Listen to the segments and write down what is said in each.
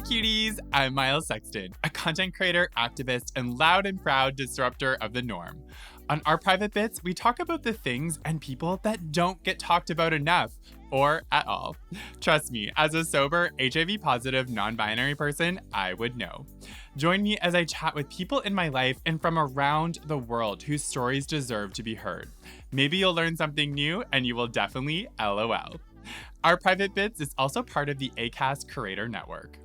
cuties! I'm Miles Sexton, a content creator, activist, and loud and proud disruptor of the norm. On our private bits, we talk about the things and people that don't get talked about enough, or at all. Trust me, as a sober, HIV positive, non-binary person, I would know. Join me as I chat with people in my life and from around the world whose stories deserve to be heard. Maybe you'll learn something new, and you will definitely LOL. Our Private Bits is also part of the Acast Creator Network.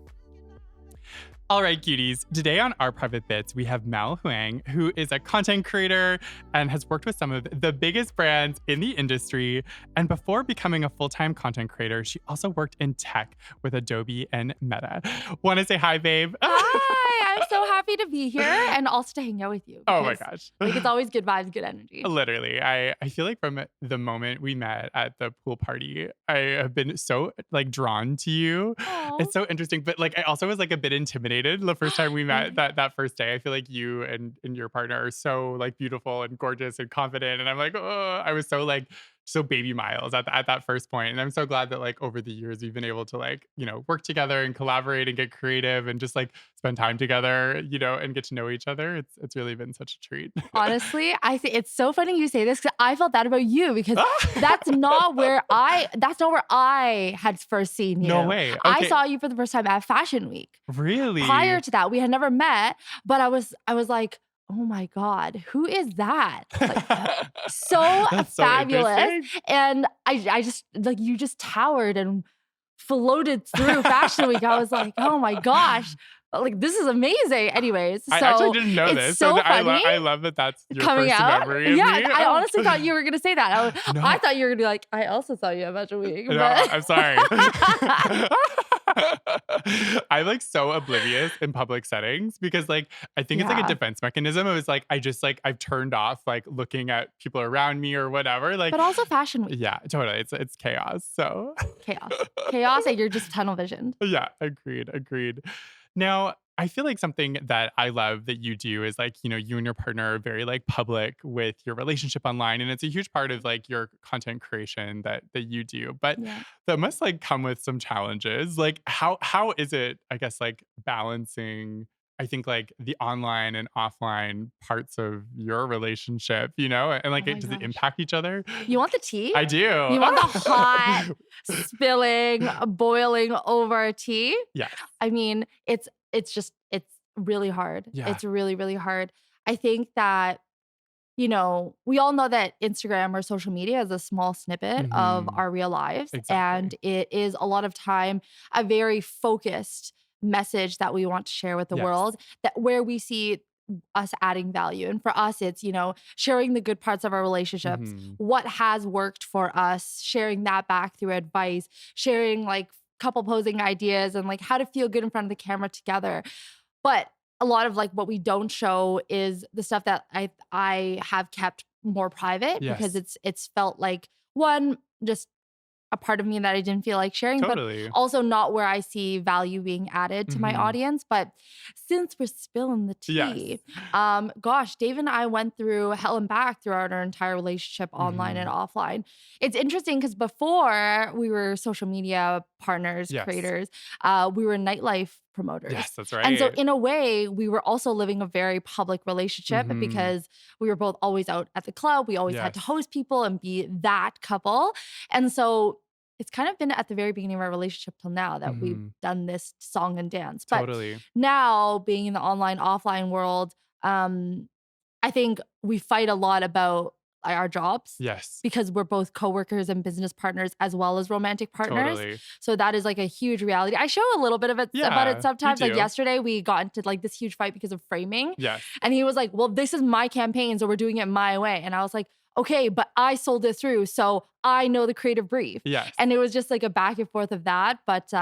All right, cuties. Today on Our Private Bits, we have Hwang, who is a content creator and has worked with some of the biggest brands in the industry. And before becoming a full-time content creator, she also worked in tech with Adobe and Meta. Want to say hi, babe? Hi, I'm so happy to be here and also to hang out with you. Oh my gosh. It's always good vibes, good energy. Literally. I feel like from the moment we met at the pool party, I have been so drawn to you. Aww. It's so interesting, but I also was a bit intimidated the first time we met that first day. I feel like you and your partner are so beautiful and gorgeous and confident, and I'm oh, I was so baby Miles at that first point. And I'm so glad that over the years we've been able to work together and collaborate and get creative and just spend time together, and get to know each other. It's really been such a treat. Honestly, I think it's so funny you say this because I felt that about you because that's not where I had first seen you. No way. Okay. I saw you for the first time at Fashion Week. Really? Prior to that, we had never met, but I was like, oh my God, who is that? So fabulous. And I just you just towered and floated through Fashion Week. I was like, oh my gosh. This is amazing. Anyways, so I actually didn't know this. So funny. I love that that's your coming first out. memory of yeah, me. I honestly thought you were going to say that. No. I thought you were going to be like, I also saw you at Fashion Week. No, I'm sorry. I'm so oblivious in public settings because I think it's a defense mechanism. It was I've turned off looking at people around me or whatever. But also Fashion Week. Yeah, totally. It's chaos. So chaos, and you're just tunnel visioned. Yeah, agreed. Now, I feel something that I love that you do is you and your partner are very public with your relationship online, and it's a huge part of your content creation that you do. But that must come with some challenges. How is it, I guess, balancing I think the online and offline parts of your relationship, and does it impact each other? You want the tea? I do. You want the hot, spilling, boiling over tea? Yeah. I mean, it's really hard. Yeah. It's really, really hard. I think that, we all know that Instagram or social media is a small snippet of our real lives. Exactly. And it is a lot of time, a very focused message that we want to share with the world, that where we see us adding value. And for us, it's, sharing the good parts of our relationships, what has worked for us, sharing that back through advice, sharing couple posing ideas and how to feel good in front of the camera together. But a lot of what we don't show is the stuff that I have kept more private because it's felt one, just a part of me that I didn't feel like sharing, but also not where I see value being added to my audience. But since we're spilling the tea, gosh, Dave and I went through hell and back throughout our entire relationship, online and offline. It's interesting because before we were social media partners, creators, we were nightlife promoters. Yes, that's right. And so in a way, we were also living a very public relationship because we were both always out at the club. We always had to host people and be that couple. And so it's kind of been at the very beginning of our relationship till now that we've done this song and dance. But now being in the online, offline world, I think we fight a lot about our jobs. Yes. Because we're both coworkers and business partners as well as romantic partners. So that is a huge reality. I show a little bit of it about it sometimes. Yesterday we got into this huge fight because of framing. Yes. And he was like, well, this is my campaign, so we're doing it my way. And I was like, okay, but I sold it through, so I know the creative brief. Yes. And it was just a back and forth of that. But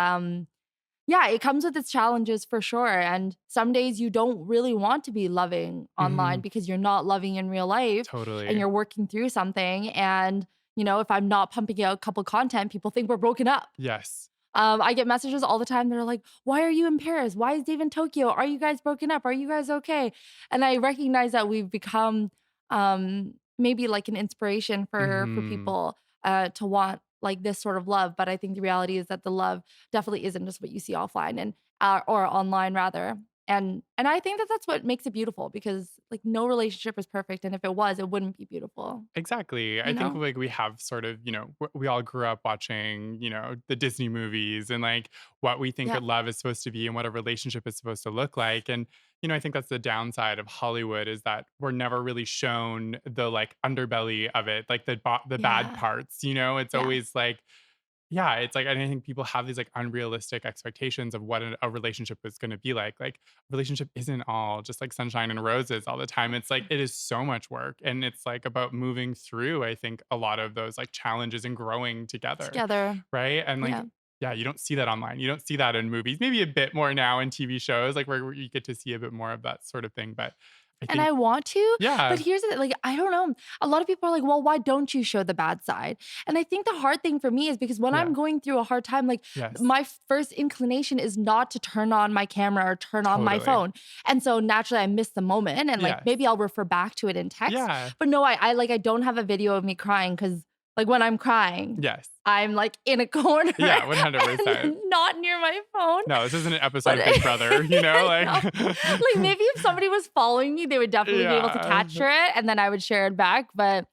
yeah, it comes with its challenges for sure. And some days you don't really want to be loving online because you're not loving in real life. Totally. And you're working through something. And, if I'm not pumping out a couple content, people think we're broken up. Yes. I get messages all the time that are like, why are you in Paris? Why is Dave in Tokyo? Are you guys broken up? Are you guys okay? And I recognize that we've become maybe an inspiration for people to want this sort of love. But I think the reality is that the love definitely isn't just what you see offline. or online rather. And I think that that's what makes it beautiful because like no relationship is perfect, and if it was, it wouldn't be beautiful, Exactly. you I think know? like we have sort of, we all grew up watching, the Disney movies and like what we think Yeah. that love is supposed to be and what a relationship is supposed to look like. And, I think that's the downside of Hollywood is that we're never really shown the like underbelly of it, like the bad Yeah. parts, It's Yeah. always like yeah, it's like, and I think people have these like unrealistic expectations of what a relationship is going to be like. Like, relationship isn't all just like sunshine and roses all the time. It's like, it is so much work. And it's like about moving through, I think, a lot of those like challenges and growing together. Together. Right. And like, Yeah. yeah, you don't see that online. You don't see that in movies, maybe a bit more now in TV shows, like where you get to see a bit more of that sort of thing. But I And think, I want to, yeah, but here's the like, I don't know. A lot of people are like, well, why don't you show the bad side? And I think the hard thing for me is because when I'm yeah, going through a hard time, like yes, my first inclination is not to turn on my camera or turn on my totally. phone. And so naturally I miss the moment and like Yes. maybe I'll refer back to it in text. Yeah. But no, I like I don't have a video of me crying because like when I'm crying, Yes. I'm like in a corner Yeah. 100%. and not near my phone. No, this isn't an episode But of Big Brother, I like know. Like, maybe if somebody was following me, they would definitely be able to yeah. capture it, and then I would share it back, but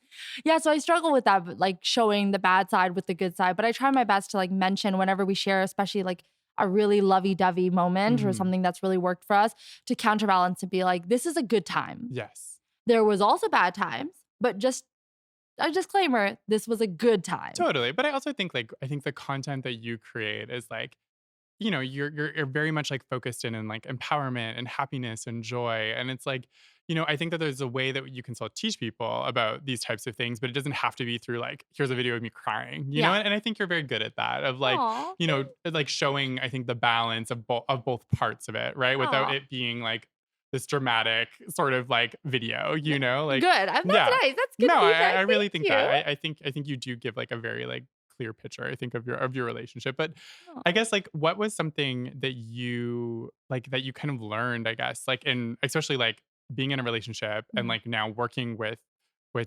yeah, so I struggle with that, but, like, showing the bad side with the good side, but I try my best to, like, mention whenever we share, especially, like, a really lovey-dovey moment or Mhm. something that's really worked for us to counterbalance to be like, "This is a good time. Yes. There was also bad times, but just a disclaimer, this was a good time." Totally, but I also think, like, I think the content that you create is, like, you're very much, like, focused in like, empowerment and happiness and joy, and it's like, I think that there's a way that you can still teach people about these types of things, but it doesn't have to be through, like, "Here's a video of me crying," Yeah. and I think you're very good at that, of, like, Aw, like, showing, I think, the balance of both parts of it, right? Without aw. it being, like, this dramatic sort of, like, video, Yeah. like Good, that's yeah. nice, that's good No, I feedback, really thank think that. you. I think you do give, like, a very, like, clear picture, I think, of your relationship, but Aw. I guess, like, what was something that you kind of learned, I guess, like, in especially, like, being in a relationship and, Mhm. like, now working with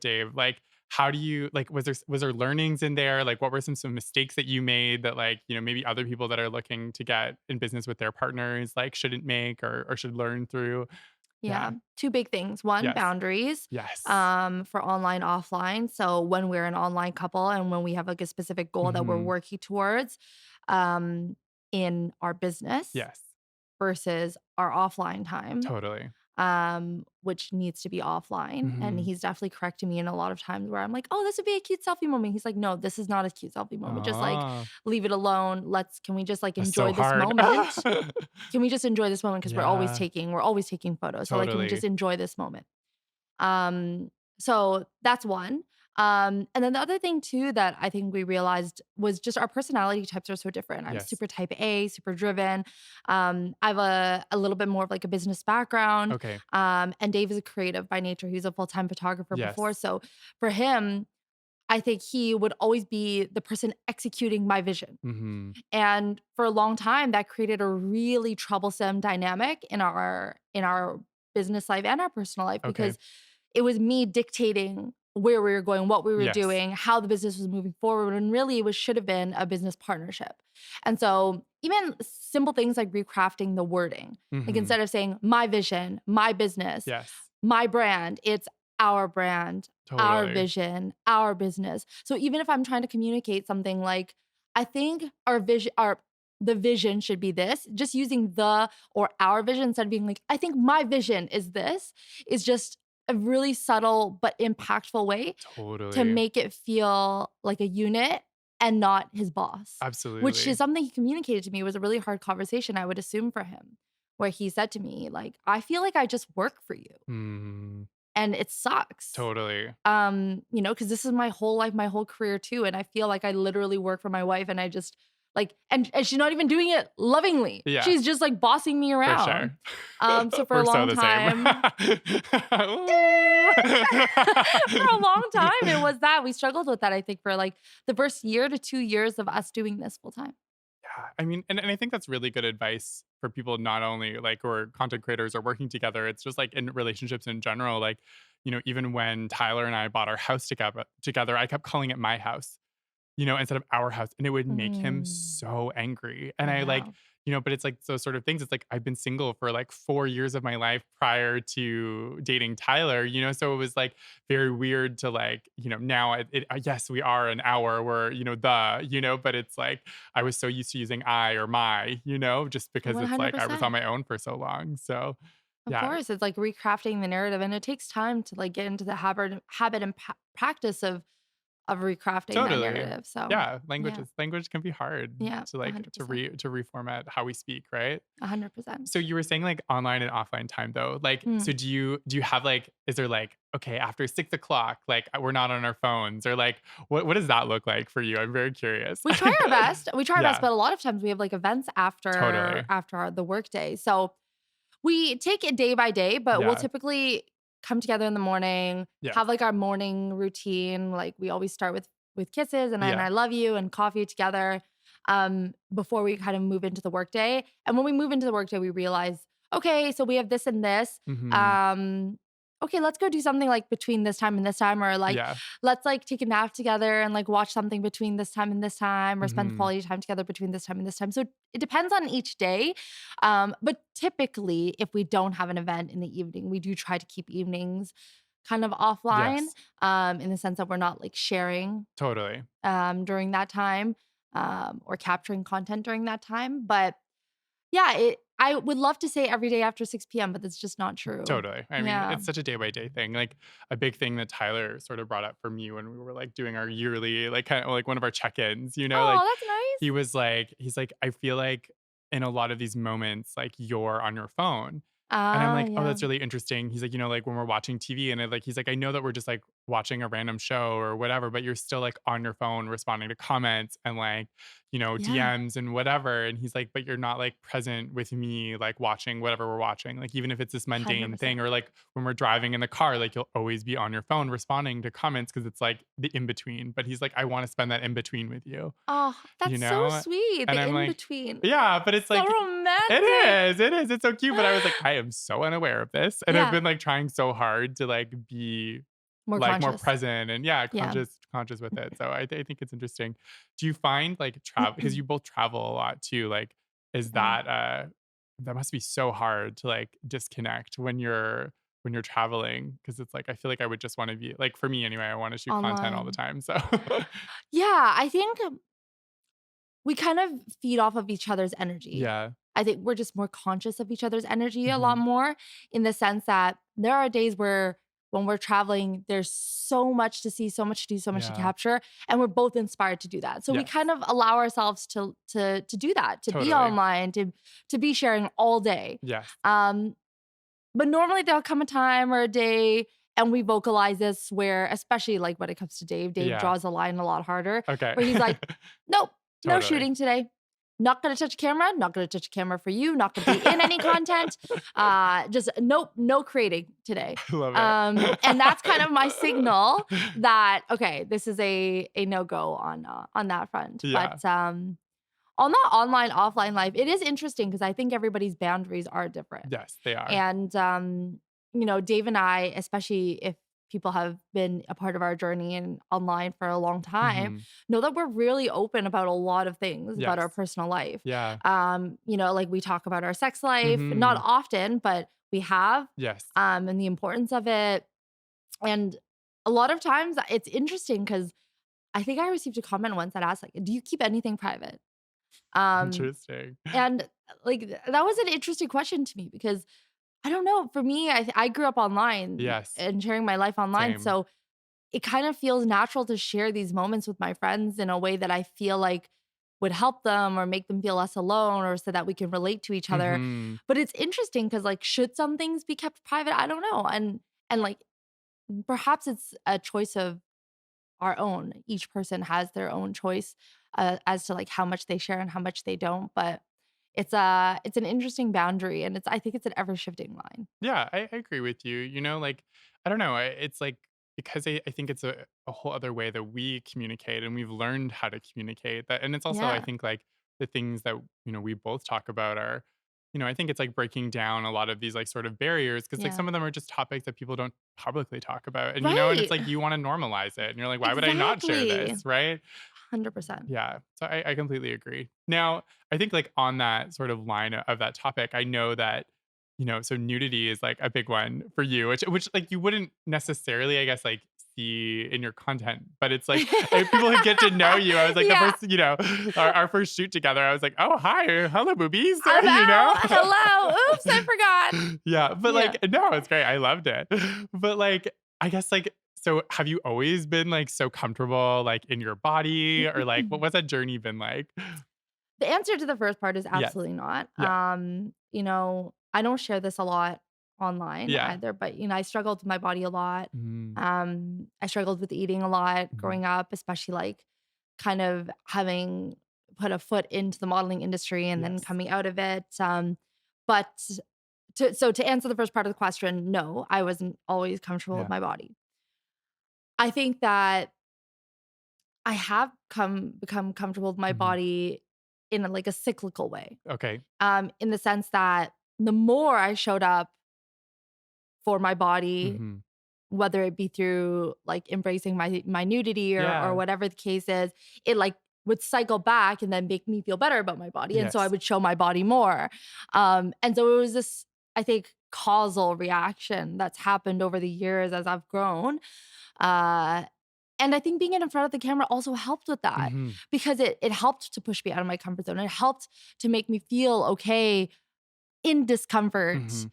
Dave, like, how do you like, was there learnings in there? Like, what were some mistakes that you made that, like, maybe other people that are looking to get in business with their partners, like, shouldn't make or should learn through? Yeah, Yeah. 2 big things. One, Yes. boundaries, Yes. for online, offline. So when we're an online couple and when we have like a specific goal that we're Mhm. working towards, um, in our business Yes. versus our offline time, Totally. which needs to be offline. And Mhm. he's definitely correcting me in a lot of times where I'm like, "Oh, this would be a cute selfie moment." He's like, "No, this is not a cute selfie moment. Just like Oh, leave it alone. Can we just like that's so enjoy this hard. moment? Can we just enjoy this moment because Yeah, we're always taking photos. So like, can we just totally. enjoy this moment?" So that's one. And then the other thing too that I think we realized was just our personality types are so different. I'm Yes. super type A, super driven. I have a little bit more of like a business background. Okay. And Dave is a creative by nature. He's a full-time photographer before. Yes. So for him, I think he would always be the person executing my vision. Mhm. And for a long time, that created a really troublesome dynamic in our business life and our personal life Okay. because it was me dictating where we were going, what we were Yes. doing, how the business was moving forward, and really it was should have been a business partnership. And so even simple things like recrafting the wording, like Mhm. instead of saying my vision, my business, Yes. my brand, it's our brand, our Totally. vision, our business. So even if I'm trying to communicate something like, I think our vision, our the vision should be this, just using the or our vision instead of being like, I think my vision is this, is just a really subtle but impactful way to Totally. make it feel like a unit and not his boss, which is Absolutely. something he communicated to me was a really hard conversation, I would assume for him, where he said to me, like, I feel like I just work for you Mhm. and it sucks. Totally. Because this is my whole life, my whole career too. And I feel like I literally work for my wife and I just like and she's not even doing it lovingly. Yeah, She's just like bossing me for around. sure. So for a We're so long the same. time, for a long time, it was that. We struggled with that, I think, for like the first year to 2 years of us doing this full time. Yeah, I mean, and I think that's really good advice for people not only like who are content creators or working together. It's just like in relationships in general. Like, even when Tyler and I bought our house together, I kept calling it my house, instead of our house, and it would make him Mm, so angry. And I I like, know. but it's like those sort of things. It's like I've been single for like 4 years of my life prior to dating Tyler, so it was like very weird to like, now yes, we are an hour, we're, but it's like I was so used to using I or my, just because it's like I was on 100%. my own for so long. So, Of yeah, course, it's like recrafting the narrative, and it takes time to like get into the habit and practice of recrafting that totally. narrative. So, Yeah, yeah, language can be hard yeah, to like to 100%, reformat how we speak, right? 100%. So you were saying like online and offline time though. Like, so do you have like, is there like, okay, after 6 o'clock, like we're not on our phones, or like what does that look like for you? I'm very curious. We try our best. We try our best, Yeah, but a lot of times we have like events totally. after the workday. So we take it day by day, but we'll Yeah. typically come together in the morning, Yes. have like our morning routine. Like we always start with kisses and Yeah. I love you and coffee together before we kind of move into the workday. And when we move into the workday, we realize, okay, so we have this and this. Mhm. Um, okay, let's go do something like between this time and this time, or like Yeah. let's like take a nap together and like watch something between this time and this time, or spend Mhm. quality time together between this time and this time. So it depends on each day. But typically, if we don't have an event in the evening, we do try to keep evenings kind of offline, Yes. in the sense that we're not like sharing Totally. during that time, or capturing content during that time. But yeah, I would love to say every day after 6 p.m., but that's just not true. Totally. I mean, Yeah. it's such a day by day thing. Like a big thing that Tyler sort of brought up for me when we were like doing our yearly, like kind of like one of our check-ins, like Oh, that's nice. he's like, I feel like in a lot of these moments, like you're on your phone. And I'm Ah, like, oh, yeah. that's really interesting. He's like, like when we're watching TV and he's like, I know that we're just like watching a random show or whatever, but you're still like on your phone responding to comments and like, Yeah. DMs and whatever. And he's like, but you're not like present with me, like watching whatever we're watching. Like, even if it's this mundane thing, 100%. or like when we're driving in the car, like you'll always be on your phone responding to comments because it's like the in between. But he's like, I want to spend that in between with you, Oh, you that's so know? sweet. And The I'm in like, between. yeah, but it's So like, romantic. it is, it's so cute. But I was like, I am so unaware of this. And I've Yeah. been like trying so hard to like be More like more conscious. present and yeah, Yeah. conscious with it. So I think it's interesting. Do you find like travel, because you both travel a lot too, like is Yeah. that that must be so hard to like disconnect when you're traveling, because it's like I feel like I would just want to be like, for me anyway, I want to shoot content all the Online. time. So Yeah, I think we kind of feed off of each other's energy. yeah. I think we're just more conscious of each other's energy a lot Mhm. more, in the sense that there are days where when we're traveling, there's so much to see, so much to do, so much to Yeah. capture, and we're both inspired to do that. So we Yes. kind of allow ourselves to do that, to be Totally. online, to be sharing all day. Yes. Um, but normally there'll come a time or a day, and we vocalize this where, especially like when it comes to Dave Yeah. draws a line a lot harder, Okay. where he's like, "Nope, no Totally. shooting today. Not gonna touch a camera, not gonna touch a camera for you, not gonna be in any content. Just nope, no creating today." I love it. And that's kind of my signal that, okay, this is a no-go on that front. Yeah. But on the online, offline life, it is interesting because I think everybody's boundaries are different. Yes, they are. And, Dave and I, especially if people have been a part of our journey and online for a long time, Mhm. know that we're really open about a lot of things about our Yes. personal life. Yeah. Like we talk about our sex life, not Mhm. often, but we have, Yes. and the importance of it. And a lot of times it's interesting because I think I received a comment once that asked, like, do you keep anything private? Um, Interesting. and like that was an interesting question to me because I don't know. For me, I grew up online Yes. and sharing my life online, Same. so it kind of feels natural to share these moments with my friends in a way that I feel like would help them or make them feel less alone, or so that we can relate to each other. Mhm. But it's interesting because like, should some things be kept private? I don't know. And like perhaps it's a choice of our own. Each person has their own choice as to like how much they share and how much they don't. But it's an interesting boundary, and I think it's an ever shifting line. Yeah, I agree with you. Like, I don't know, it's like because I think it's a whole other way that we communicate and we've learned how to communicate that. And it's also, I Yeah. think, like the things that, we both talk about are, I think it's like breaking down a lot of these like sort of barriers, because like Yeah. some of them are just topics that people don't publicly talk about. And, and it's Right. like you want to normalize it. And you're like, why would I not share Exactly. this? Right. 100%. Yeah. So I completely agree. Now, I think like on that sort of line of that topic, I know that, so nudity is like a big one for you, which like you wouldn't necessarily, I guess, like see in your content, but it's like people who get to know you. I was like the Yeah. first, our first shoot together, I was like, oh hi, hello boobies, I'm you know? out. Hello. Oops, I forgot. Yeah, but Yeah. like no, it's great. I loved it. But like I guess like so have you always been like so comfortable like in your body or like what's that journey been like? The answer to the first part is Yes. absolutely not. Yeah. I don't share this a lot online Yeah. either, but I struggled with my body a lot. Mm, I struggled with eating a lot mhm. growing up, especially like kind of having put a foot into the modeling industry and then Yes. coming out of it. But to answer the first part of the question, no, I wasn't always comfortable with Yeah. my body. I think that I have become comfortable with my Mhm. body in like a cyclical way. Okay. In the sense that the more I showed up for my body, Mhm. whether it be through like embracing my nudity or Yeah. whatever the case is, it like would cycle back and then make me feel better about my body. And so I Yes. would show my body more. And so it was this, I think, causal reaction that's happened over the years as I've grown. Uh, and I think being in front of the camera also helped with that Mhm. because it helped to push me out of my comfort zone. It helped to make me feel okay in discomfort, Mhm.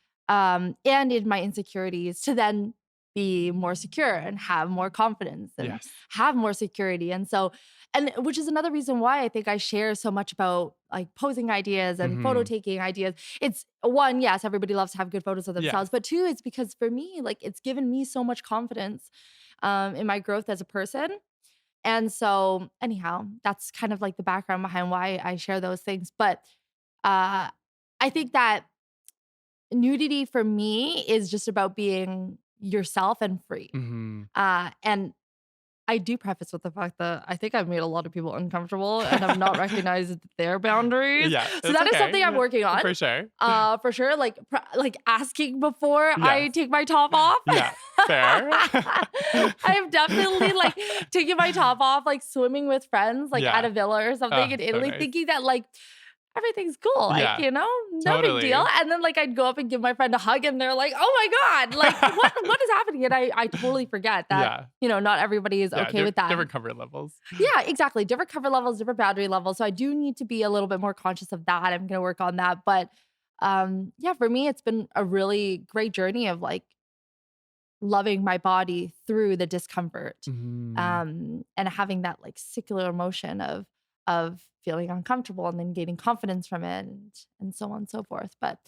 and in my insecurities to then be more secure and have more confidence and Yes. have more security. And so, and which is another reason why I think I share so much about like posing ideas and photo Mhm. taking ideas. It's one, yes, everybody loves to have good photos of Yes. themselves, but two, it's because for me, like it's given me so much confidence in my growth as a person. And so, anyhow, that's kind of like the background behind why I share those things. But uh, I think that nudity for me is just about being yourself and free. Mhm. And I do preface with the fact that I think I've made a lot of people uncomfortable and have not recognized their boundaries. Yeah, So it's that is okay. something I'm working on. For sure. For sure, like like asking before I Yes. take my top off. Yeah. Fair. I have definitely like taken my top off, like swimming with friends, like at Yeah. a villa or something Oh, in so Italy, nice. thinking that like everything's cool, like, Yeah. no big deal. Totally. And then like I'd go up and give my friend a hug and they're like, "Oh my God, like what is happening?" And I totally forget that, Yeah. not everybody is Yeah. okay with that. Different comfort levels. Yeah, exactly. Different cover levels, different boundary levels. So I do need to be a little bit more conscious of that. I'm gonna work on that. But yeah, for me, it's been a really great journey of like loving my body through the discomfort, Mhm. and having that like secular emotion of feeling uncomfortable and then gaining confidence from it and so on and so forth. But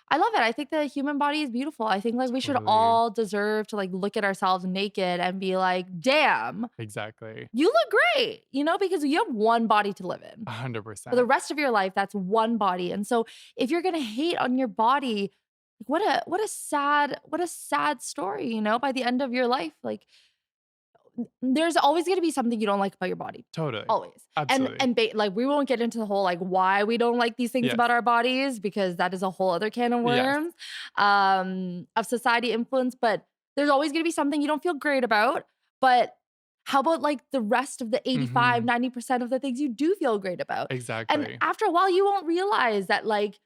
I love it. I think the human body is beautiful. I think like we should Totally. all deserve to like look at ourselves naked and be like, damn, Exactly. you look great, because you have one body to live in. For the 100%. rest of your life, that's one body. And so if you're gonna hate on your body, what a sad story, by the end of your life. Like there's always gonna be something you don't like about your body. Totally. Always. And Absolutely. and like we won't get into the whole like why we don't like these things Yes. about our bodies because that is a whole other can of Yes. worms of society influence. But there's always gonna be something you don't feel great about. But how about like the rest of the 85, Mhm. 90% of the things you do feel great about? And Exactly. after a while, you won't realize that like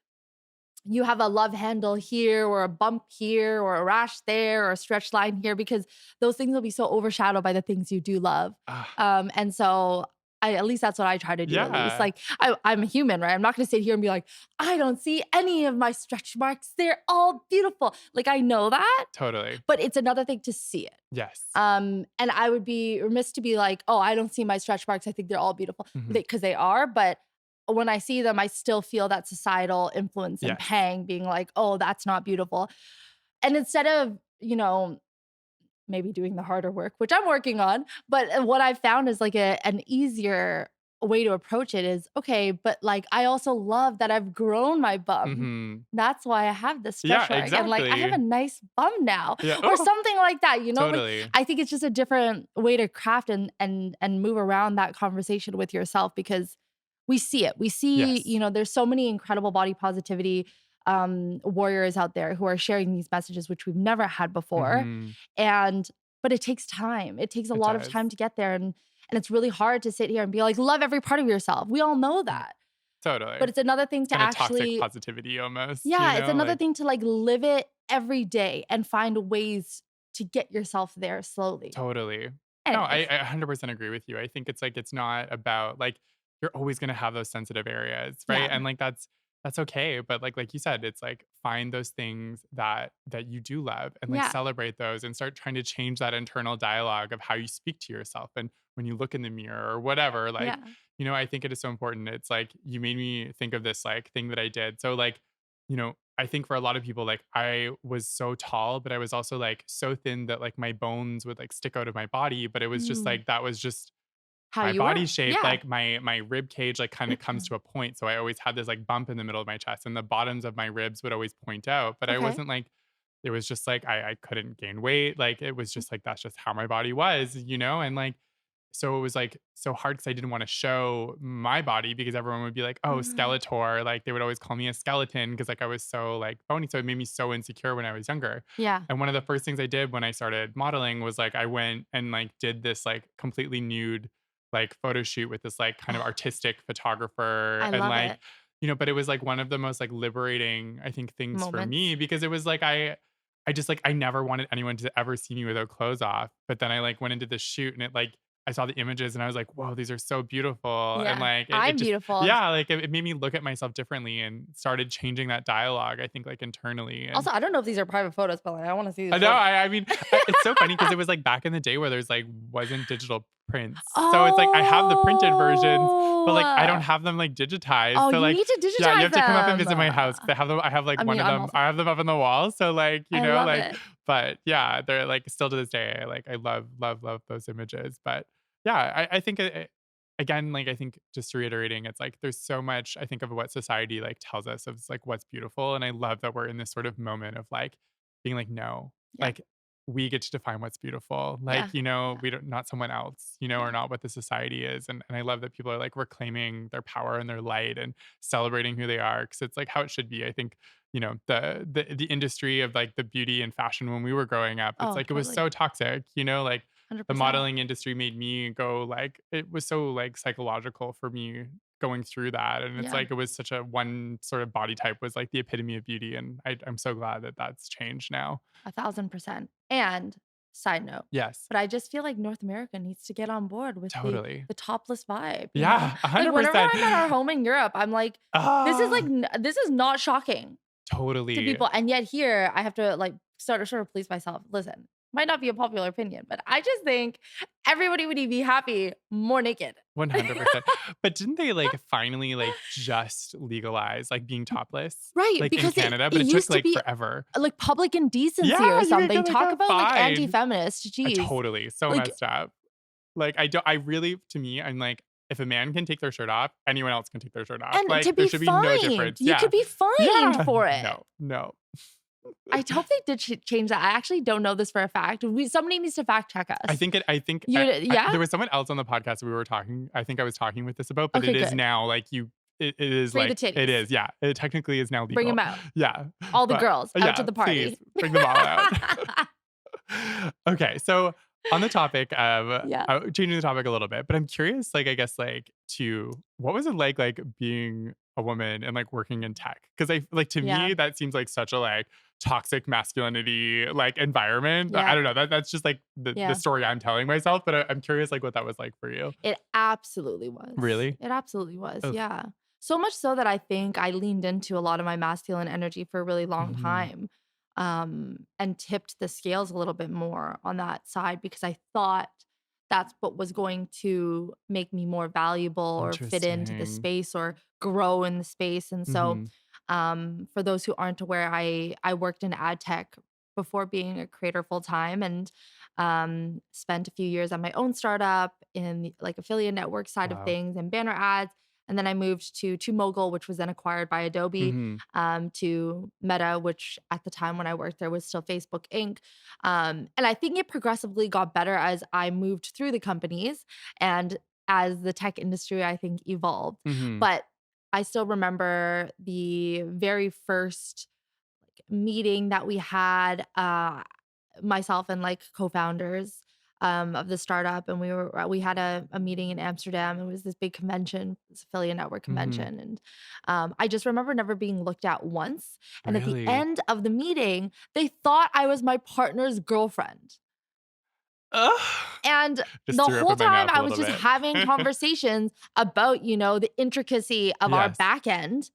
you have a love handle here or a bump here or a rash there or a stretch line here because those things will be so overshadowed by the things you do love. Ah, And so at least that's what I try to do at least. yeah. Like I'm a human, right? I'm not going to sit here and be like, I don't see any of my stretch marks. They're all beautiful. Like I know that, Totally. but it's another thing to see it. Yes. And I would be remiss to be like, oh, I don't see my stretch marks. I think they're all beautiful Mhm. because they are. But when I see them, I still feel that societal influence and Yes. pang being like, oh, that's not beautiful. And instead of, maybe doing the harder work, which I'm working on, but what I've found is like an easier way to approach it is okay, but like I also love that I've grown my bum. Mhm. That's why I have this Yeah, stretch mark. And like I have a exactly. nice bum now. Yeah. Or Oh, something like that. Like totally. I think it's just a different way to craft and move around that conversation with yourself because we see it. We see, Yes. there's so many incredible body positivity warriors out there who are sharing these messages, which we've never had before. Mhm. And but it takes time. It takes a It lot of does. time to get there. And it's really hard to sit here and be like, love every part of yourself. We all know Mm, that. But totally. it's another thing It's to kind of toxic actually, positivity almost, yeah, it's another like thing to like live it every day and find ways to get yourself there slowly. totally. No, Anyways, I 100% agree with you. I think it's like it's not about like you're always gonna have those sensitive areas, right? yeah, And like that's okay. But like you said, it's like find those things that you do love and like yeah, celebrate those and start trying to change that internal dialogue of how you speak to yourself and when you look in the mirror or whatever. Like, yeah. I think it is so important. It's like you made me think of this like thing that I did. So like, I think for a lot of people, like I was so tall, but I was also like so thin that like my bones would like stick out of my body. But it was just Mm. like that was just How my you body were? shape. Yeah. Like my rib cage like kind of comes to a point. So I always had this like bump in the middle of my chest, and the bottoms of my ribs would always point out. But I Okay. wasn't like it was just like I couldn't gain weight. Like it was just like that's just how my body was. And like so it was like so hard because I didn't want to show my body because everyone would be like, "Oh, Mhm. Skeletor." Like they would always call me a skeleton because like I was so like bony. So it made me so insecure when I was younger. Yeah. And one of the first things I did when I started modeling was like I went and like did this like completely nude like photo shoot with this like kind of Oh, artistic photographer I and love like it. but it was like one of the most like liberating I think things for Moments. me because it was like I just like I never wanted anyone to ever see me without clothes off. But then I like went into this shoot and it like I saw the images and I was like, "Whoa, these are so beautiful." And Yeah. like it I'm just beautiful. yeah, like it made me look at myself differently and started changing that dialogue, I think like internally and Also, I don't know if these are private photos, but like I want to see I these know. photos. I mean, it's so funny because it was like back in the day where there's like wasn't digital prints. So it's like I have the printed versions, but like I don't Oh. have them like digitized. Oh, So you like, need to yeah, you digitize have to come up and them. visit my house because I have them. I have like I one mean, of I'm them. also I have them up on the wall. So like, I love like, it. but yeah, they're like still to this day. I love, love, love those images. But yeah, I think again, like I think just reiterating, it's like there's so much I think of what society like tells us of like what's beautiful, and I love that we're in this sort of moment of like being like no, Yeah. like we get to define what's beautiful. Yeah. Like, we don't not someone else, Yeah. or not what the society is. And I love that people are like reclaiming their power and their light and celebrating who they are. Cause it's like how it should be. I think, the industry of like the beauty and fashion when we were growing up, it's Oh, like it was totally. so toxic, like the 100%. modeling industry made me go like it was so like psychological for me going through that. And it's Yeah. like it was such a one sort of body type was like the epitome of beauty. And I'm so glad that that's changed now. 1,000%. And side note, Yes. but I just feel like North America needs to get on board with the Totally. the topless vibe, you know? Yeah, Like whenever 100%. I'm at our home in Europe, I'm like, this is like Ah, this is not shocking to totally. people. And yet here I have to like sort of please myself. Listen, might not be a popular opinion, but I just think everybody would be happy more naked. 100%. But didn't they, like, finally, like, just legalize, like, being topless, Right, like, in because Canada? it But it took, used to like, be forever. like public indecency or Yeah, you could something. get, like, Talk a about like fine. anti-feminist. Jeez. Totally, so Like messed up. Like, I really to me, I'm like, if a man can take their shirt off, anyone else can take their shirt off. and to Like, there be should be no fined. difference. You Yeah. could be fined Yeah. for it. No, no. I hope they did change that. I actually don't know this for a fact. Somebody needs to fact check us. I think You yeah? there was someone else on the podcast we were talking I think I was talking with this about, but Okay, it is good. now like it is Free the like it titties. is, yeah. It technically is now Bring legal. them out. Yeah. All the But girls out to yeah, the please party. bring them all out. Okay, so on the topic of Yeah. changing the topic a little bit, but I'm curious, like, I guess, like, to what was it like being a woman and like working in tech? Because I like to Yeah. me that seems like such a like toxic masculinity like environment. I Yeah. don't know. That's just like the Yeah. story I'm telling myself, but I'm curious like what that was like for you. It absolutely was. Really? It absolutely was. Ugh. Yeah. So much so that I think I leaned into a lot of my masculine energy for a really long Mhm. time, and tipped the scales a little bit more on that side because I thought that's what was going to make me more valuable or fit into the Interesting. space or grow in the space. And so, Mhm. for those who aren't aware, I worked in ad tech before being a creator full time, and spent a few years on my own startup in the, like affiliate network side of Wow. things and banner ads. And then I moved to Mogul, which was then acquired by Adobe, Mhm. to Meta, which at the time when I worked there was still Facebook Inc. And I think it progressively got better as I moved through the companies and as the tech industry, I think, evolved. Mhm. But I still remember the very first meeting that we had, myself and like co-founders. of the startup, and we had a meeting in Amsterdam. It was this big convention, this affiliate network Hmm. convention, and I just remember never being looked at once. And at the Really? end of the meeting, they thought I was my partner's girlfriend. Ugh. And Just the threw up whole in my time mouth a I was little just bit. having conversations about, the intricacy of our Yes. back end.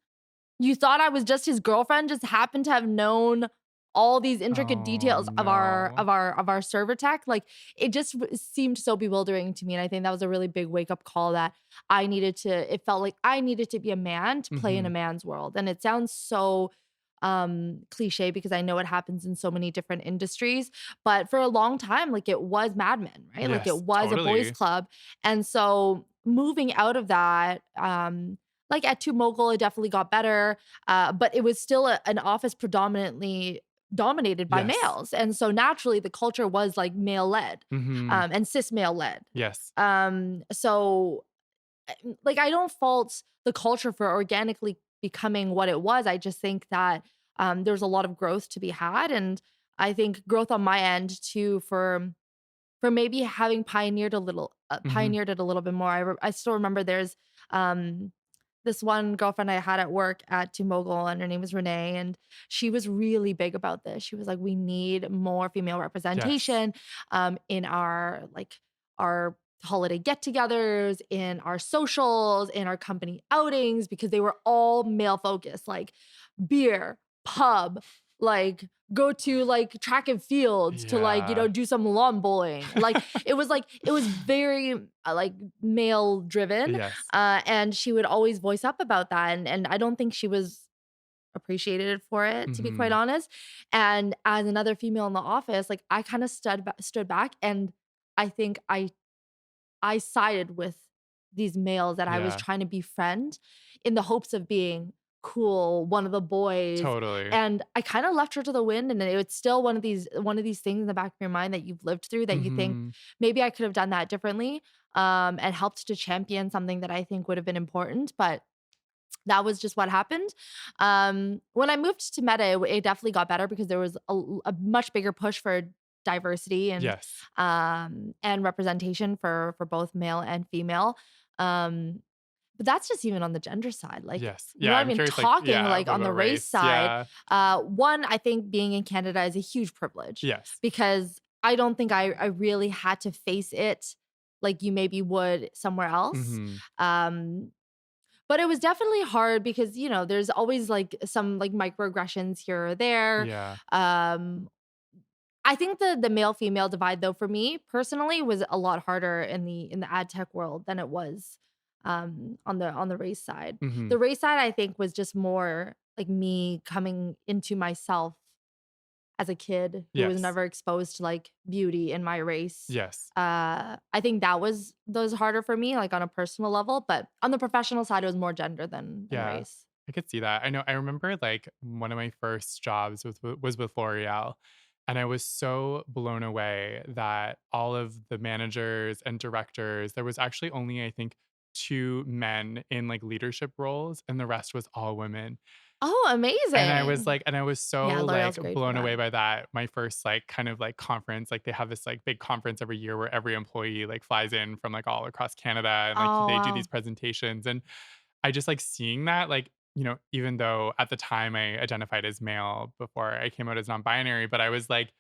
You thought I was just his girlfriend, just happened to have known all these intricate Oh details of our no. of our of our server tech. Like, it just seemed so bewildering to me, and I think that was a really big wake up call that it felt like I needed to be a man to play in a Hmm. man's world. And it sounds so cliche because I know it happens in so many different industries, but for a long time, like, it was Mad Men, right? Like, it Yes, was a boys totally. club. And so moving out of that, like at Two Mogul, it definitely got better, but it was still an office predominantly dominated by Yes. males, and so naturally the culture was like male led, Hmm. and cis male led. Yes. So like, I don't fault the culture for organically becoming what it was. I just think that there's a lot of growth to be had, and I think growth on my end too for maybe having Hmm. pioneered it a little bit more. I still remember there's um this one girlfriend I had at work at Two Mogul, and her name was Renee, and she was really big about this. She was like, "We need more female Yes. representation in our holiday get-togethers, in our socials, in our company outings," because they were all male focused, like beer, pub, like go to like track and fields to like, Yeah. do some lawn bowling. It was very like male driven. Yes. And she would always voice up about that. And I don't think she was appreciated for it, to be quite Hmm. honest. And as another female in the office, like, I kind of stood back, and I think I sided with these males that I was Yeah. trying to befriend in the hopes of being cool, one of the boys. Totally. And I kind of left her to the wind. And it's still one of these things in the back of your mind that you've lived through, that you think Hmm. maybe I could have done that differently, and helped to champion something that I think would have been important. But that was just what happened. When I moved to Meta, it definitely got better because there was a much bigger push for diversity Yes. and representation for both male and female. Um, but that's just even on the gender side. Like, Yes. we're Yeah. not I'm even curious, like, talking yeah, like what on the about race race? side. Yeah. One, I think being in Canada is a huge privilege Yes. because I don't think I really had to face it like you maybe would somewhere else. Hmm. Um, but it was definitely hard because, there's always like some like microaggressions here or there. Yeah. Um, I think the male female divide, though, for me personally, was a lot harder in the ad tech world than it was on the race side. Hmm. The race side, I think, was just more like me coming into myself as a kid who was Yes. never exposed to like beauty in my race. Yes. I think that was harder for me, like on a personal level, but on the professional side, it was more gender than Yeah. race. I could see that. I know I remember like one of my first jobs was with L'Oreal. And I was so blown away that all of the managers and directors, there was actually only, I think, two men in like leadership roles, and the rest was all women. Oh, And I was amazing. like, and I was Yeah, so like L'Oreal's great for blown that. away by that. My first like kind of like conference, like they have this like big conference every year where every employee like flies in from like all across Canada, and like Oh, they do these wow. presentations. And I just like seeing that, like, even though at the time I identified as male before I came out as non-binary, but I was like,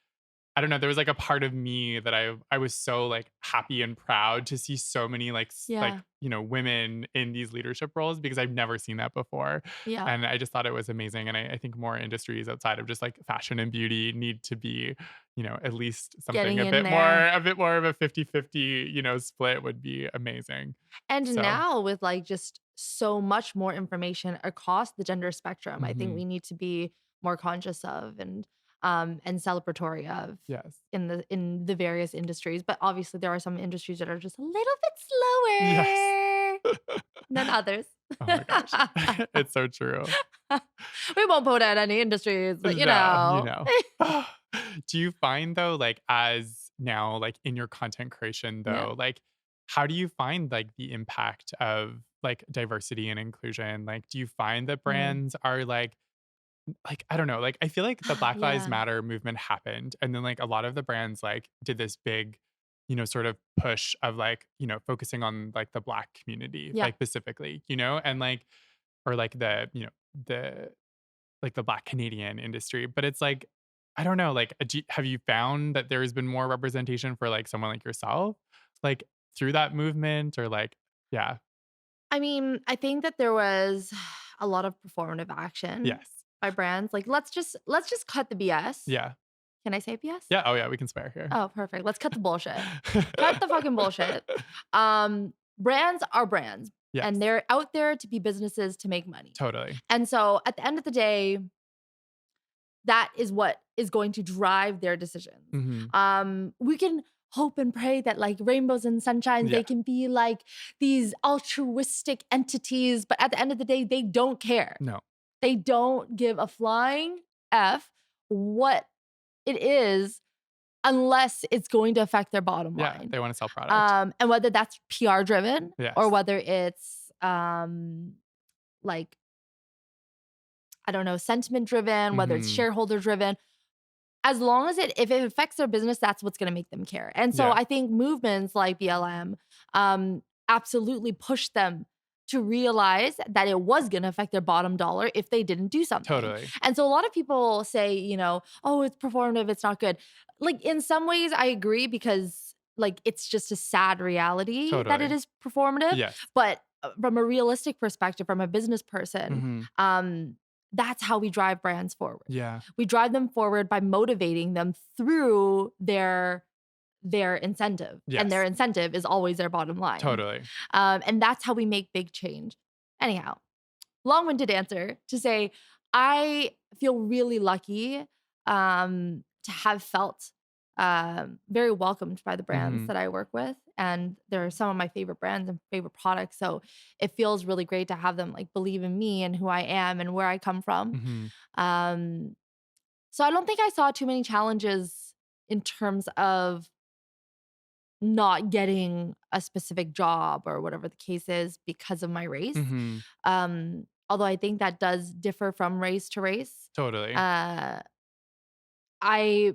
I don't know, there was like a part of me that I was so like happy and proud to see so many like Yeah. women in these leadership roles, because I've never seen that before. Yeah. And I just thought it was amazing. And I think more industries outside of just like fashion and beauty need to be, at least something Getting in there. a bit more of a 50-50, split would be amazing. And So now with like just so much more information across the gender spectrum, I think mhm, we need to be more conscious of and celebratory of yes. in the various industries. But obviously there are some industries that are just a little bit Yes. slower than others. Oh my gosh. It's so true. We won't put out any industries, but No, you know. Do you find though, like as now, like in your content creation Yeah. though, like how do you find like the impact of like diversity and inclusion? Like, do you find that Mm. brands are I don't know, like I feel like the Black Lives Yeah. Matter movement happened, and then like a lot of the brands like did this big sort of push of like, focusing on like the Black community, Yeah. like specifically, and like, or like the like the Black Canadian industry. But it's like, I don't know, like, have you found that there has been more representation for like someone like yourself, like through that movement or like, yeah, I mean, I think that there was a lot of performative action yes, by brands. Like, let's just cut the BS. yeah, Can I say BS? yeah, oh yeah, we can swear here. Oh, perfect. Let's cut the bullshit. Cut the fucking bullshit. Brands are brands, and Yes, they're out there to be businesses to make money. totally. And so at the end of the day, that is what is going to drive their decisions. Mhm. We can hope and pray that like rainbows and sunshines, Yeah, they can be like these altruistic entities, but at the end of the day, they don't care. no, They don't give a flying F what it is unless it's going to affect their bottom yeah, line. they wanna sell product. And whether that's PR driven or Yes. whether it's like I don't know, sentiment driven, whether it's Mhm. shareholder driven, as long as if it affects their business, that's what's going to make them care. And so Yeah, I think movements like BLM absolutely push them to realize that it was going to affect their bottom dollar if they didn't do something. totally, And so a lot of people say, oh, it's performative, it's not good. Like in some ways I agree because like it's just a sad reality that it totally. is performative, Yes. but from a realistic perspective from a business person, Mhm. that's how we drive brands forward. Yeah, We drive them forward by motivating them through their incentive, and their yes, incentive is always their bottom line. totally. And that's how we make big change. Anyhow, long-winded answer to say I feel really lucky to have felt very welcomed by the brands Mhm, that I work with, and they're some of my favorite brands and favorite products. So it feels really great to have them like believe in me and who I am and where I come from. mhm, Um, so I don't think I saw too many challenges in terms of not getting a specific job or whatever the case is because of my race. mhm, Although I think that does differ from race to race. totally. Uh, I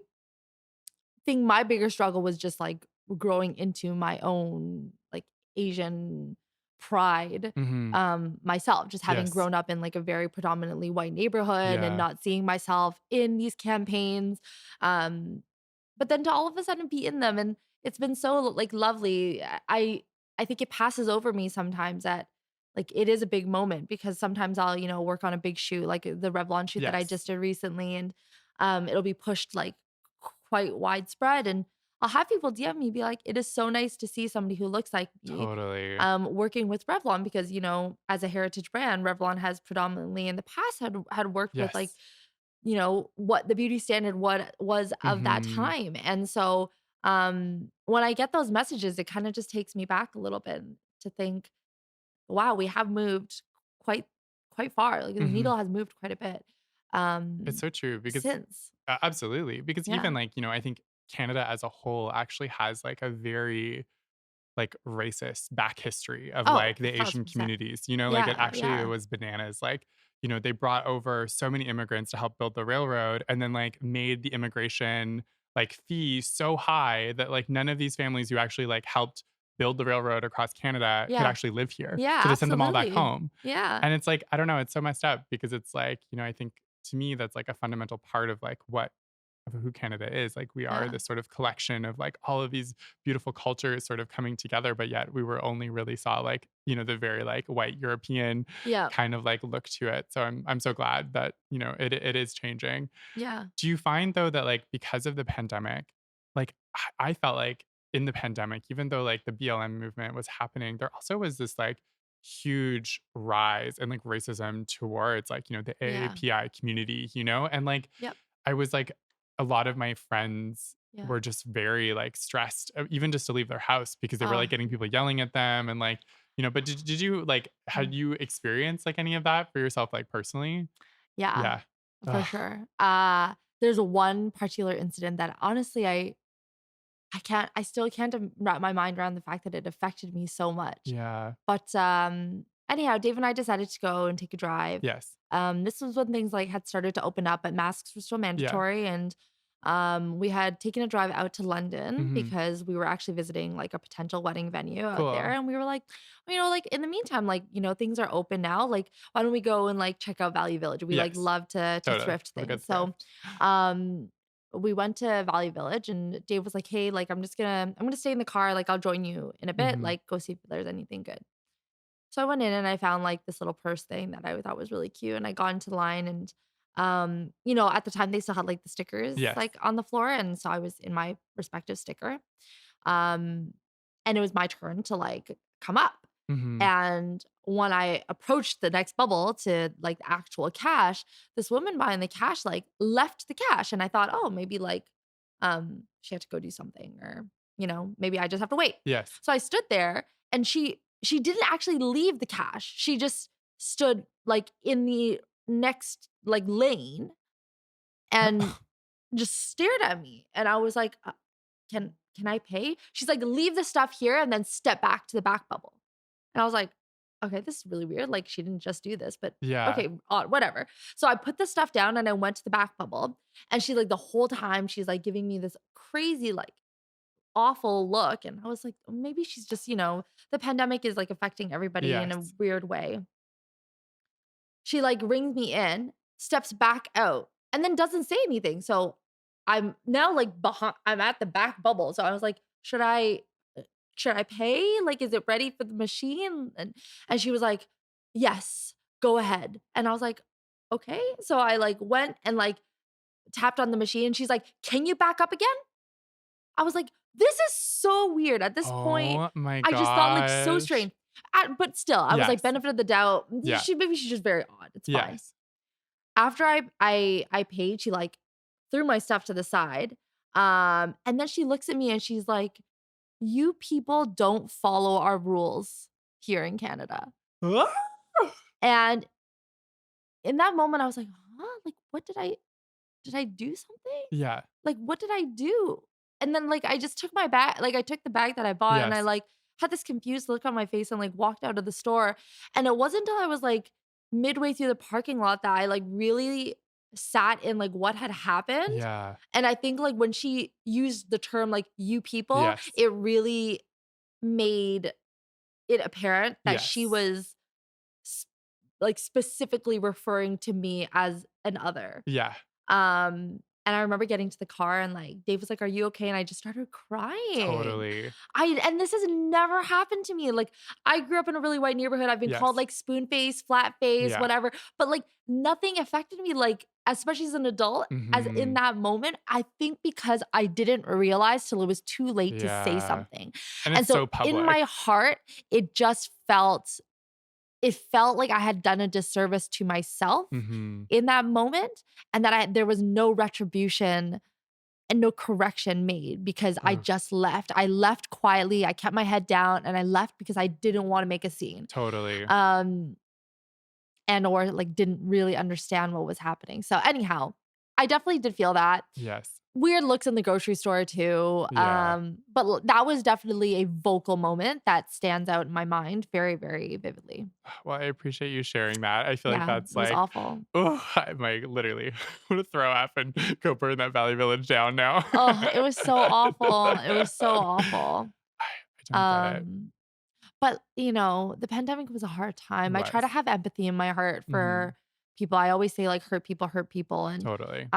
think my bigger struggle was just like growing into my own like Asian pride Mhm. myself, just having Yes. grown up in like a very predominantly white neighborhood and Yeah. not seeing myself in these campaigns. Um, but then to all of a sudden be in them, and it's been so like lovely. I think it passes over me sometimes that like it is a big moment because sometimes I'll, work on a big shoot like the Revlon shoot that I Yes. just did recently, and it'll be pushed like quite widespread, and I'll have people DM me be like, "It is so nice to see somebody who looks like me Totally. working with Revlon," because as a heritage brand, Revlon has predominantly in the past had worked with like Yes. what the beauty standard what was of that Mhm. time. And so when I get those messages, it kind of just takes me back a little bit to think, wow, we have moved quite quite far. Like the Mhm. needle has moved quite a bit It's so true because since. absolutely, because Yeah. even like, I think Canada as a whole actually has like a very like racist back history of Oh, like the Asian 1,000%. communities, like Yeah, it yeah. was bananas. Like, they brought over so many immigrants to help build the railroad and then like made the immigration like fee so high that like none of these families who actually like helped build the railroad across Canada could Yeah. actually live here. Yeah, So they sent them all back absolutely. home. Yeah. And it's like, I don't know, it's so messed up because it's like, I think to me that's like a fundamental part of like what of who Canada is. Like we are Yeah. this sort of collection of like all of these beautiful cultures sort of coming together, but yet we were only really saw like, the very like white European Yeah. kind of like look to it. So I'm so glad that, it is changing. Yeah. Do you find though that like because of the pandemic, like I felt like in the pandemic, even though like the BLM movement was happening, there also was this like huge rise in like racism towards like, the Yeah. AAPI community, and like Yep. I was like, a lot of my friends Yeah. were just very like stressed, even just to leave their house because they were like Oh, getting people yelling at them and like, but did you like, mm. had you experienced like any of that for yourself, like personally? Yeah, Yeah. for Ugh. sure. There's one particular incident that honestly I still can't wrap my mind around the fact that it affected me so much. Yeah. But anyhow, Dave and I decided to go and take a drive. Yes. This was when things like had started to open up, but masks were still Yeah. mandatory, and We had taken a drive out to London Mhm. because we were actually visiting like a potential wedding venue out there. Cool. And we were like, like in the meantime, like, things are open now. Like, why don't we go and like check out Value Village? We like Yes. love to Totally. thrift Have a good things. So thrift. um we went to Value Village and Dave was like, hey, like I'm gonna stay in the car, like I'll join you in a bit, Mhm. like go see if there's anything good. So I went in and I found like this little purse thing that I thought was really cute. And I got into line and at the time they still had like the stickers Yes. like on the floor. And so I was in my respective sticker. Um and it was my turn to like come up. Mhm. And when I approached the next bubble to like the actual cash, this woman behind the cash like left the cash. And I thought, oh, maybe like she had to go do something or, maybe I just have to wait. Yes. So I stood there and she didn't actually leave the cash. She just stood like in the next like lane and just stared at me. And I was like, can I pay? She's like, leave the stuff here and then step back to the back bubble. And I was like, okay, this is really weird. Like, she didn't just do this, but Yeah. okay, odd, whatever. So I put the stuff down and I went to the back bubble. And she, like, the whole time, she's like giving me this crazy, like, awful look. And I was like, "Oh, maybe she's just, the pandemic is like affecting everybody in a Yes. weird way." She like rings me in, steps back out, and then doesn't say anything. So I'm now like behind, I'm at the back bubble. So I was like, should I pay? Like, is it ready for the machine? And she was like, yes, go ahead. And I was like, okay. So I like went and like tapped on the machine. She's like, can you back up again? I was like, this is so weird. At this point, Oh my I just thought like so gosh. strange. But still, I was like, Yes. benefit of the doubt. Yeah. Maybe she's just very odd. It's fine. Yes. After I paid, she like threw my stuff to the side. And then she looks at me and she's like, you people don't follow our rules here in Canada. And in that moment, I was like, huh? Like, what did I do something? Yeah. Like, what did I do? And then, like, I just took my bag, like, I took the bag that I bought and I Yes. like had this confused look on my face and like walked out of the store. And it wasn't until I was like midway through the parking lot that I like really sat in like what had happened. Yeah. And I think like when she used the term like you people, Yes. it really made it apparent that she Yes. was s- like specifically referring to me as an other. Yeah. And I remember getting to the car and like Dave was like, "Are you okay?" And I just started crying. Totally. And this has never happened to me. Like I grew up in a really white neighborhood. I've been called Yes. like spoon face, flat face, Yeah. whatever. But like nothing affected me like especially as an adult as in Mhm. that moment. I think because I didn't realize till it was too late to say Yeah. something. And And it's so so in public. my heart, it felt like I had done a disservice to myself Mhm. in that moment and that there was no retribution and no correction made because I Ugh. just left. I left quietly, I kept my head down, and I left because I didn't wanna make a scene, Totally. um, and or, like, didn't really understand what was happening. So, anyhow, I definitely did feel that. Yes. Weird looks in the grocery store too, Yeah. but that was definitely a vocal moment that stands out in my mind very, very vividly. Well, I appreciate you sharing that. I feel like Yeah, that's it was like, awful. oh, I'm like literally want to throw up and go burn that Valley Village down now. Oh, it was so awful. It was so awful. I don't get it. Um, but, the pandemic was a hard It time. I try to was. have empathy in my heart Mhm. for people. I always say, like, hurt people, and, Totally.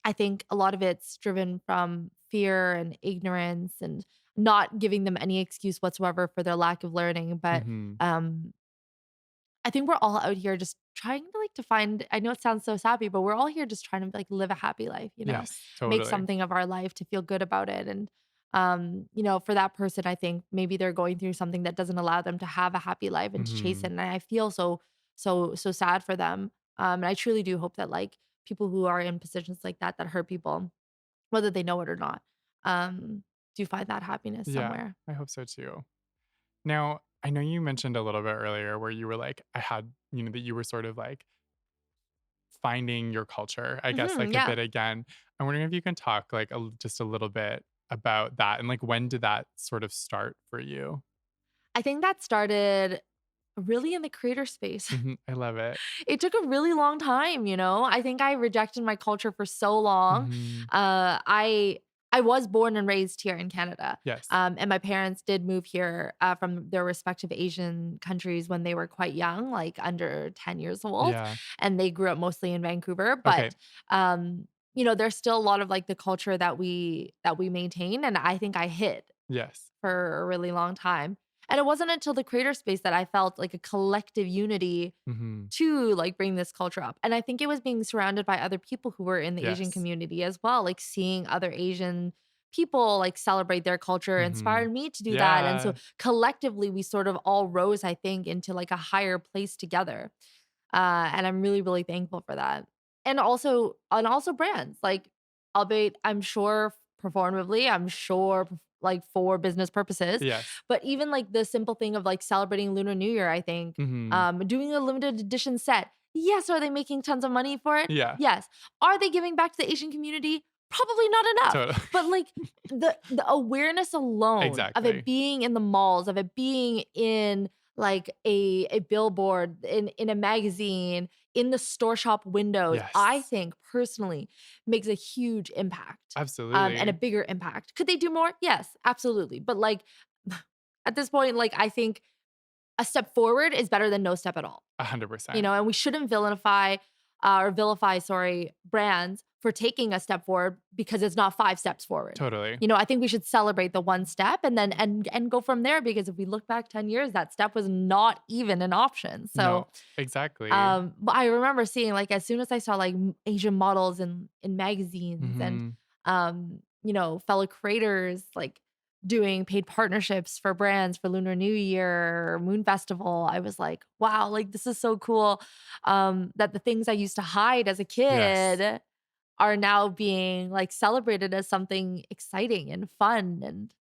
I think a lot of it's driven from fear and ignorance and not giving them any excuse whatsoever for their lack of learning, but, Mhm. um I think we're all out here just trying to like to find I know it sounds so sappy, but we're all here just trying to like live a happy life, Yes, make totally. something of our life to feel good about it. And for that person, I think maybe they're going through something that doesn't allow them to have a happy life and to chase it. Mhm. And I feel so sad for them. And I truly do hope that like people who are in positions like that hurt people, whether they know it or not, um, do find that happiness Yeah, somewhere. I hope so too. Now, I know you mentioned a little bit earlier where you were like, I had, that you were sort of like finding your culture, I guess, like a Yeah. bit again. I'm wondering if you can talk like just a little bit about that and like when did that sort of start for you? I think that started really in the creator space. I love it. It took a really long time, you know? I think I rejected my culture for so long. Hmm. I was born and raised here in Canada. Yes. And my parents did move here from their respective Asian countries when they were quite young, like under 10 years old. Yeah. And they grew up mostly in Vancouver. Okay. But there's still a lot of like the culture that we maintain. And I think I hid Yes. for a really long time. And it wasn't until the creator space that I felt like a collective unity Hmm. to like bring this culture up. And I think it was being surrounded by other people who were in the Asian Yes. community as well, like seeing other Asian people like celebrate their culture Hmm. inspired me to do that. And so Yeah. collectively we sort of all rose, I think, into like a higher place together. And I'm really, really thankful for that. And also brands, like, albeit I'm sure performatively, I'm sure like for business purposes, Yes. but even like the simple thing of like celebrating Lunar New Year, I think, Hmm. doing a limited edition set. Yes, are they making tons of money for it? Yeah. Yes. Are they giving back to the Asian community? Probably not enough. Totally. But like the awareness alone of it Exactly. being in the malls, of it being in like a billboard, in a magazine, in the store shop windows, I Yes. think personally makes a huge impact, and a Absolutely. bigger impact. Could they do more? Yes, absolutely. But like at this point, like I think a step forward is better than no step at all. 100%. And we shouldn't vilify, sorry, brands for taking a step forward because it's not 5 steps forward. Totally. I think we should celebrate the one step and then and go from there, because if we look back 10 years, that step was not even an option. So, No, exactly. but I remember seeing, like, as soon as I saw like Asian models in magazines and Hmm. fellow creators like doing paid partnerships for brands for Lunar New Year or Moon Festival, I was like, wow, like this is so cool. That the things I used to hide as a Yes. kid are now being like celebrated as something exciting and fun. And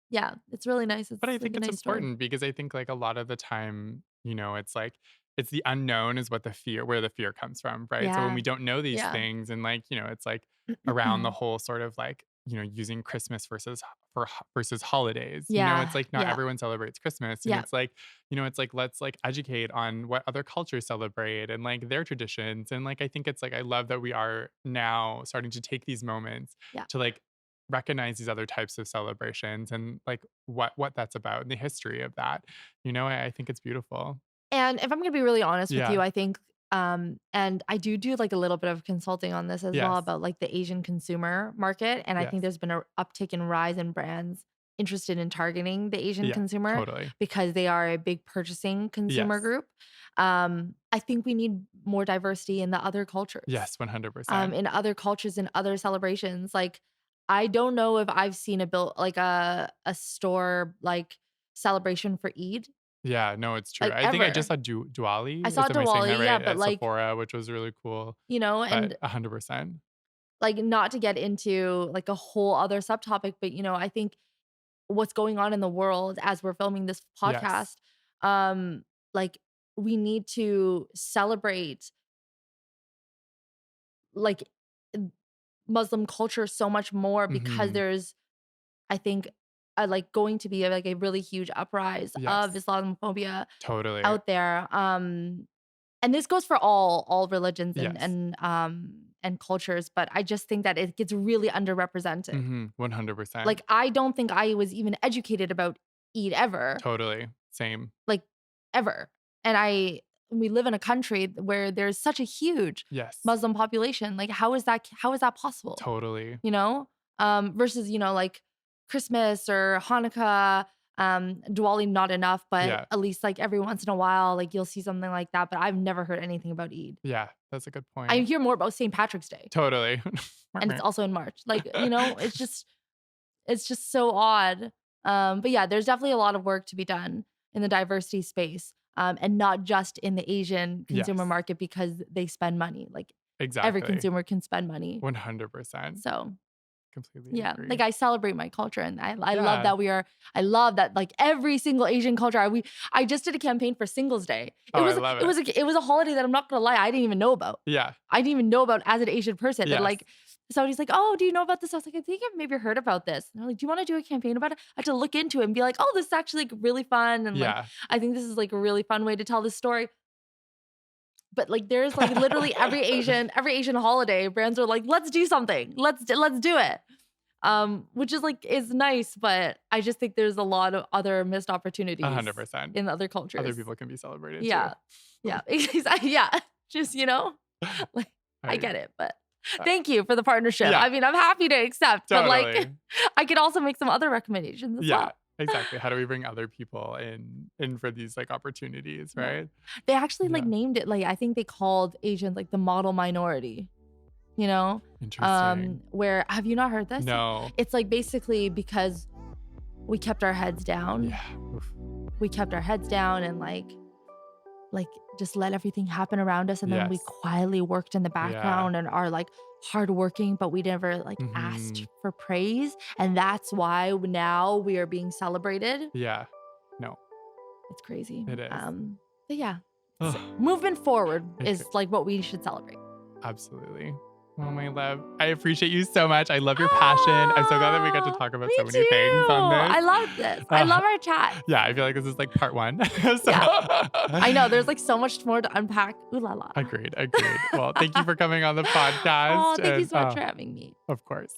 yeah, it's really nice. But It's I like think a it's nice story. important because I think like a lot of the time, it's like it's the unknown is what where the fear comes from, right? So when Yeah. we don't know these Yeah. things and like, it's like around the whole sort of like, using Christmas versus holidays. It's Yeah. like not Yeah. everyone celebrates Christmas and Yeah. it's like, it's like let's like educate on what other cultures celebrate and like their traditions. And like I think it's like I love that we are now starting to take these moments Yeah. to like recognize these other types of celebrations and like what that's about and the history of that. I think it's beautiful. And if I'm gonna be really honest with Yeah. you, I think, and I do like a little bit of consulting on this as well Yes. about like the Asian consumer market. And I think Yes. there's been a uptick in rise in brands interested in targeting the Asian Yeah. consumer Totally. because they are a big purchasing consumer Yes. group. I think we need more diversity in the other cultures. Yes. 100%. In other cultures and other celebrations. Like, I don't know if I've seen a bill like a store like celebration for Eid, Yeah. No, it's true. like I think I just ever. saw I Diwali. saw Am I saying that Diwali, yeah, right? but At like, Sephora, which was really cool. But and 100%. like not to get into like a whole other subtopic, but I think what's going on in the world as we're filming this podcast, Yes. um, like we need to celebrate like Muslim culture so much more because Hmm. there's, I think, like going to be like a really huge uprise of Yes. Islamophobia Totally. out there. And this goes for all religions and Yes. and cultures, but I just think that it gets really underrepresented. 100%. Like, I don't think I was even educated about Eid ever, Totally. Same. like ever. And we live in a country where there's such a huge Yes. Muslim population. Like, how is that possible? Totally. Versus, like Christmas or Hanukkah, Diwali, not enough, but Yeah. at least like every once in a while, like you'll see something like that. But I've never heard anything about Eid. Yeah. That's a good I point. hear more about St. Patrick's Day, Totally. and it's also in March. Like, it's just so odd. But yeah, there's definitely a lot of work to be done in the diversity space, and not just in the Asian consumer Yes. market because they spend money. Like, every Exactly. consumer can spend money. 100%. So Completely yeah, agree. like I celebrate my culture, and I love Yeah. that I love that like every single Asian culture. I just did a campaign for Singles Day. It Oh, I was love it it. was a, it was a holiday that I'm not gonna lie, I didn't even know about. Yeah. I didn't even know about as an Asian person. And Yes. like somebody's like, "Oh, do you know about this?" I was like, "I think I've maybe heard about this." And they're like, "Do you want to do a campaign about it?" I had to look into it and be like, "Oh, this is actually like really fun." And like, Yeah. I think this is like a really fun way to tell this story. But like, there's like literally every Asian holiday, brands are like, "Let's do something. Let's do it." Which is like is nice, but I just think there's a lot of other missed opportunities 100%. in other Other cultures. people can be celebrated too. Yeah. Yeah. Exactly. Yeah. Just, like I I, get it, but uh, thank you for the partnership. yeah, I mean, I'm happy to accept, but like totally. I could also make some other recommendations as Yeah, well. exactly. How do we bring other people in for these like opportunities, Yeah. right? They actually like Yeah. named it like I think they called Asians like the model minority, you know? Interesting. Where have you not heard this? No. It's like basically because we kept our heads down. Yeah. Oof. We kept our heads down and like just let everything happen around us, and then we Yes. quietly worked in the Yeah. background and are like hardworking, but we never like Hmm. asked for praise, and that's why now we are being celebrated. Yeah. No, It's crazy. it is. But yeah, it's, Ugh, movement forward I is could- like what we should celebrate. absolutely. Oh, my love. I appreciate you so much. I love your passion. I'm so glad that we got to Ah, talk about me so many too. things on I this. love this. I love our chat. Yeah, I feel like this is like part one. So Yeah, I know. There's like so much more to unpack. Ooh la la. agreed, agreed. Well, thank you for coming on the Oh, podcast. thank you And so much for having me. of course.